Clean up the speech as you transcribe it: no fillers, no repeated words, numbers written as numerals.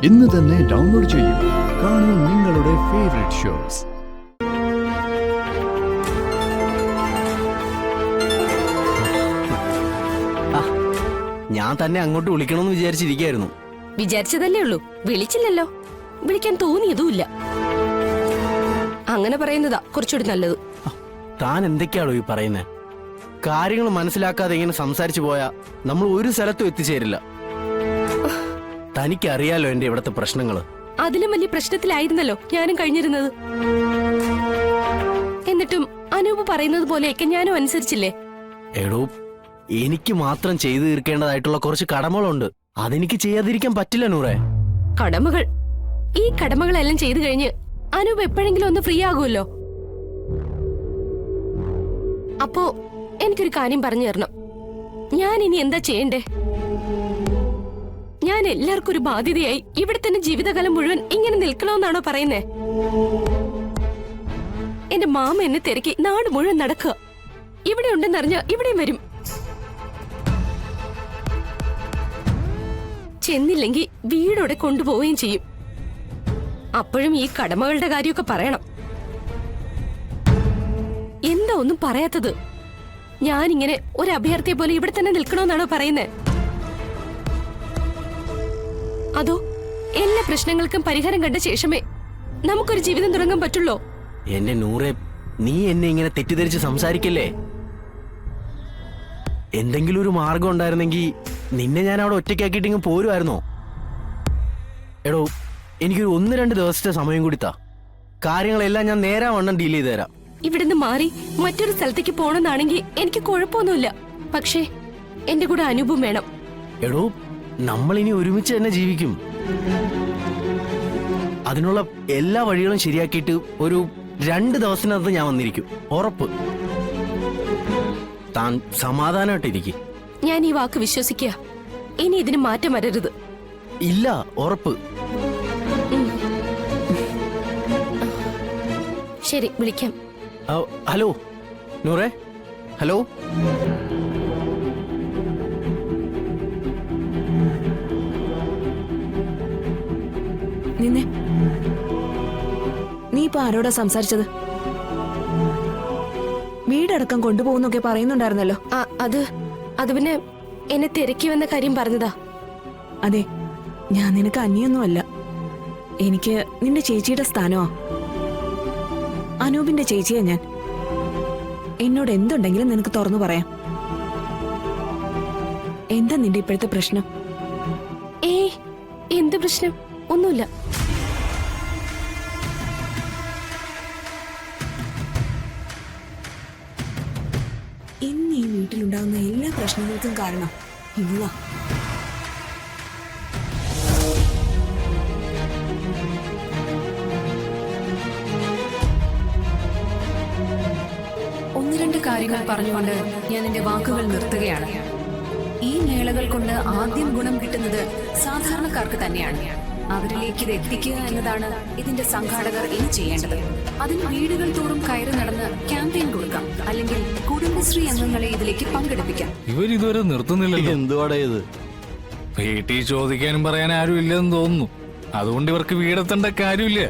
ഇന്ന് തന്നെ ഡൗൺലോഡ് ചെയ്യൂ. കാണൂ നിങ്ങളുടെ ഫേവറേറ്റ് ഷോസ്. ഞാൻ തന്നെ അങ്ങോട്ട് വിളിക്കണമെന്ന് വിചാരിച്ചിരിക്കായിരുന്നു. വിചാരിച്ചതല്ലേ ഉള്ളൂ, വിളിച്ചില്ലല്ലോ. വിളിക്കാൻ തോന്നിയതുമില്ല. അങ്ങനെ പറയുന്നതാ കുറച്ചുകൂടി നല്ലത്. താൻ എന്തൊക്കെയാണോ ഈ പറയുന്നേ? കാര്യങ്ങൾ മനസ്സിലാക്കാതെ ഇങ്ങനെ സംസാരിച്ചു പോയാ നമ്മൾ ഒരു സ്ഥലത്തും എത്തിച്ചേരില്ല. തനിക്കറിയാലോ എന്റെ ഇവിടത്തെ പ്രശ്നങ്ങള്. അതിലും വലിയ പ്രശ്നത്തിലായിരുന്നല്ലോ ഞാനും കഴിഞ്ഞിരുന്നത്. എന്നിട്ടും അനൂപ് പറയുന്നത് പോലെയൊക്കെ ഞാനും അനുസരിച്ചില്ലേ? എടോ, എനിക്ക് മാത്രം ചെയ്തു തീർക്കേണ്ടതായിട്ടുള്ള കുറച്ച് കടമകളുണ്ട്. അതെനിക്ക് ചെയ്യാതിരിക്കാൻ പറ്റില്ല നൂറേ. കടമകൾ? ഈ കടമകളെല്ലാം ചെയ്തു കഴിഞ്ഞ് അനൂപ് എപ്പോഴെങ്കിലും ഒന്ന് ഫ്രീ ആകുമല്ലോ. അപ്പോ എനിക്കൊരു കാര്യം പറഞ്ഞു തരണം. ഞാൻ ഇനി എന്താ ചെയ്യണ്ടേ? ഞാൻ എല്ലാവർക്കും ഒരു ബാധ്യതയായി ഇവിടെ തന്നെ ജീവിതകാലം മുഴുവൻ ഇങ്ങനെ നിൽക്കണമെന്നാണോ പറയുന്നേ? എന്റെ മാമ എന്നെ തിരക്കി നാട് മുഴുവൻ നടക്കുക. ഇവിടെ ഉണ്ടെന്നറിഞ്ഞ ഇവിടെയും വരും. ചെന്നില്ലെങ്കിൽ വീടോടെ കൊണ്ടുപോവുകയും ചെയ്യും. അപ്പോഴും ഈ കടമകളുടെ കാര്യമൊക്കെ പറയണം. എന്താ ഒന്നും പറയാത്തത്? ഞാനിങ്ങനെ ഒരു അഭ്യർത്ഥിയെ പോലെ ഇവിടെ തന്നെ നിൽക്കണമെന്നാണോ പറയുന്നേ? അതോ എല്ലാ പ്രശ്നങ്ങൾക്കും പരിഹാരം കണ്ട ശേഷമേ നമുക്കൊരു ജീവിതം തുടങ്ങാൻ പറ്റുള്ളൂ? എന്റെ നൂറെ, നീ എന്നെ ഇങ്ങനെ തെറ്റിദ്ധരിച്ച് സംസാരിക്കല്ലേ. എന്തെങ്കിലും ഒരു മാർഗം ഉണ്ടായിരുന്നെങ്കിൽ നിന്നെ ഞാൻ അവിടെ ഒറ്റയ്ക്കാക്കിയിട്ടിങ്ങ് പോരുമായിരുന്നോ? എടോ, എനിക്കൊരു 1-2 ദിവസത്തെ സമയം കൂടി താ. കാര്യങ്ങളെല്ലാം ഞാൻ നേരാവണ്ണം ഡീൽ ചെയ്ത് തരാം. ഇവിടുന്ന് മാറി മറ്റൊരു സ്ഥലത്തേക്ക് പോണെന്നാണെങ്കിൽ എനിക്ക് കുഴപ്പമൊന്നുമില്ല. പക്ഷേ എന്റെ കൂടെ അനൂപും വേണം. എടോ, നമ്മളിനി ഒരുമിച്ച് തന്നെ ജീവിക്കും. അതിനുള്ള എല്ലാ വഴികളും ശരിയാക്കിയിട്ട് ഒരു 2 ദിവസത്തിനകത്ത് ഞാൻ വന്നിരിക്കും, ഉറപ്പ്. താൻ സമാധാനമായിട്ടിരിക്കും. ഞാൻ ഈ വാക്ക് വിശ്വസിക്കുക. ഇനി ഇതിന് മാറ്റം വരരുത്. ഇല്ല, ഉറപ്പ്. ശരി, വിളിക്കാം. ഹലോ നൂറേ, ഹലോ. നിന്നെ നീ ഇപ്പൊ ആരോടാ സംസാരിച്ചത്? വീടടക്കം കൊണ്ടുപോകുന്നൊക്കെ പറയുന്നുണ്ടായിരുന്നല്ലോ. അത് പിന്നെ എന്നെ തിരക്കി വന്ന കാര്യം പറഞ്ഞതാ. അതെ, ഞാൻ നിനക്ക് അന്യൊന്നുമല്ല. എനിക്ക് നിന്റെ ചേച്ചിയുടെ സ്ഥാനമാ. അനൂപിന്റെ ചേച്ചിയാ ഞാൻ. എന്നോട് എന്തുണ്ടെങ്കിലും നിനക്ക് തുറന്നു പറയാം. എന്താ നിന്റെ ഇപ്പോഴത്തെ പ്രശ്നം? എന്ത് പ്രശ്നം? ഒന്നുമില്ല. ഇന്ന് ഈ വീട്ടിലുണ്ടാകുന്ന എല്ലാ പ്രശ്നങ്ങൾക്കും കാരണം ഇവളാ. ഒന്ന് രണ്ട് കാര്യങ്ങൾ പറഞ്ഞുകൊണ്ട് ഞാൻ എന്റെ വാക്കുകൾ നിർത്തുകയാണ്. ഈ മേളകൾ കൊണ്ട് ആദ്യം ഗുണം കിട്ടുന്നത് സാധാരണക്കാർക്ക് തന്നെയാണ്. അവരിലേക്ക് ഇത് എത്തിക്കുക എന്നതാണ് ഇതിന്റെ സംഘാടകർ ഇനി ചെയ്യേണ്ടത്. അതിന് വീടുകൾ തോറും കയറി നടന്ന് ക്യാമ്പയിൻ കൊടുക്കാം, അല്ലെങ്കിൽ കുടുംബശ്രീ അംഗങ്ങളെ ഇതിലേക്ക് പങ്കെടുപ്പിക്കാം. ഇവരിതുവരെ നിർത്തുന്നില്ലല്ലോ. എന്തുവാടാ ഇത്? വീട്ടിൽ ചോദിക്കാനും പറയാൻ ആരും ഇല്ലെന്ന് തോന്നുന്നു. അതുകൊണ്ട് ഇവർക്ക് വീടെത്തേണ്ട കാര്യമില്ല.